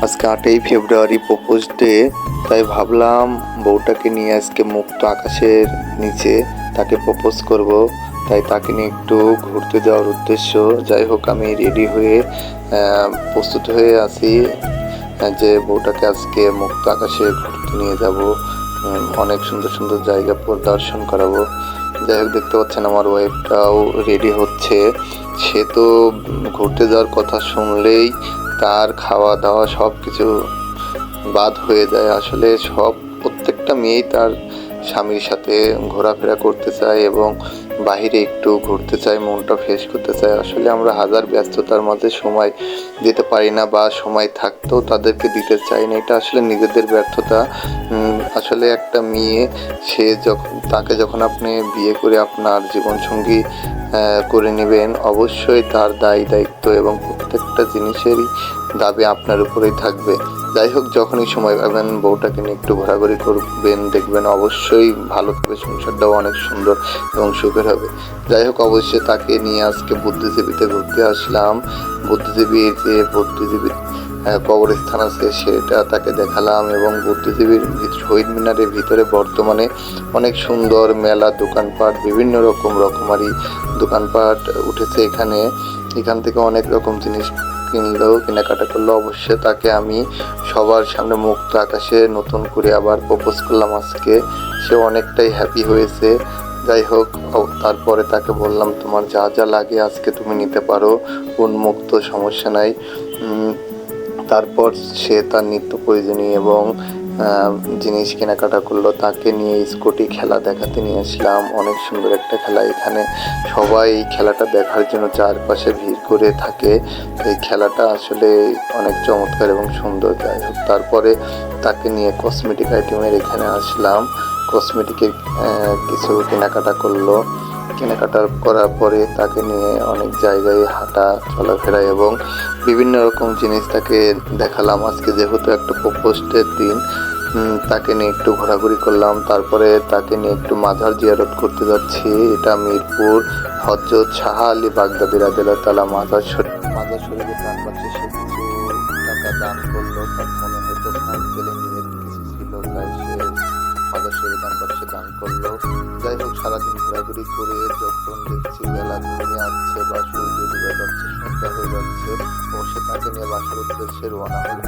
আজকে 8ই ফেব্রুয়ারি propose day, তাই ভাবলাম বউটাকে নিয়ে আজকে মুক্ত আকাশের নিচে তাকে প্রপোজ করব। তাই তাকে নিয়ে একটু ঘুরতে যাওয়ার উদ্দেশ্য। যাই হোক, আমি রেডি হয়ে প্রস্তুত হয়ে আছি যে বউটাকে আজকে মুক্ত আকাশে ঘুরতে নিয়ে যাব, অনেক সুন্দর সুন্দর জায়গা পরিদর্শন করাবো। যাই হোক, দেখতে পাচ্ছেন আমার ওয়াইফটাও রেডি হচ্ছে। সে তো ঘুরতে যাওয়ার কথা শুনলেই তার খাওয়া দাওয়া সব কিছু বাদ হয়ে যায়। আসলে প্রত্যেকটা মেয়েই তার স্বামীর সাথে ঘোরাফেরা করতে চায় এবং বাহিরে একটু ঘুরতে চায়, মনটা ফ্রেশ করতে চায়। আসলে আমরা হাজার ব্যস্ততার মাঝে সময় দিতে পারি না, বা সময় থাকতেও তাদেরকে দিতে চাই না। এটা আসলে নিজেদের ব্যর্থতা। আসলে একটা মেয়ে, তাকে যখন আপনি বিয়ে করে আপনার জীবনসঙ্গী করে নেবেন, অবশ্যই তার দায়িত্ব এবং প্রত্যেকটা জিনিসেরই দাবি আপনার উপরেই থাকবে। যাই হোক, যখনই সময় পাবেন বউটাকে নিয়ে একটু ঘোরাঘুরি করবেন, দেখবেন অবশ্যই ভালো থাকবে, সংসারটাও অনেক সুন্দর এবং সুখের হবে। যাই হোক, অবশ্যই তাকে নিয়ে আজকে বুদ্ধিজীবীতে ঘুরতে আসলাম। বুদ্ধিজীবীর যে বুদ্ধিজীবীর কবরস্থান আছে সেটা তাকে দেখালাম, এবং বুদ্ধিজীবীর শহীদ মিনারের ভিতরে বর্তমানে অনেক সুন্দর মেলা, দোকানপাট, বিভিন্ন রকমারি দোকানপাট উঠেছে। এখান থেকে অনেক রকম জিনিস কেনাকাটা করলো। অবশ্যই তাকে আমি সবার সামনে মুক্ত আকাশে নতুন করে আবার প্রপোজ করলাম আজকে। সে অনেকটাই হ্যাপি হয়েছে। যাই হোক, তারপরে তাকে বললাম তোমার যা যা লাগে আজকে তুমি নিতে পারো, উন্মুক্ত, সমস্যা নাই। তারপর সে তার নিত্য প্রয়োজনীয় এবং জিনিস কেনাকাটা করলো। তাকে নিয়ে স্কুটি খেলা দেখাতে নিয়ে আসলাম। অনেক সুন্দর একটা খেলা, এখানে সবাই এই খেলাটা দেখার জন্য চারপাশে ভিড় করে থাকে। এই খেলাটা আসলে অনেক চমৎকার এবং সুন্দর। যাই হোক, তারপরে তাকে নিয়ে কসমেটিক আইটেমের এখানে আসলাম। কসমেটিকের কিছু কেনাকাটা করলো। কেনাকাটা করার পরে তাকে নিয়ে অনেক জায়গায় হাঁটা চলাফেরা এবং বিভিন্ন রকম জিনিস তাকে দেখালাম। আজকে যেহেতু একটা প্রপোজের দিন, তাকে নিয়ে একটু ঘোরাঘুরি করলাম। তারপরে তাকে নিয়ে একটু মাজার জিয়ারত করতে যাচ্ছি। এটা মিরপুর হযরত শাহ আলী বাগদাদী রাদিয়াল্লাহু তাআলা মাজার শরীফে দান পাচ্ছে। সে কিছু টাকা দান করলো, তার মনে হয়তো ফাইনালি নিয়ে কিছু ছিল, তাই সে মাজার শরীফে দান করলো। যাই হোক, সারাদিন ঘোরাঘুরি করে যখন দেখছি বেলা ঘুরে আসছে বা সূর্য ডুবে যাচ্ছে, সন্ধ্যা হয়ে যাচ্ছে, ও সে তাকে নিয়ে বাসার উদ্দেশ্যে রওনা হলো।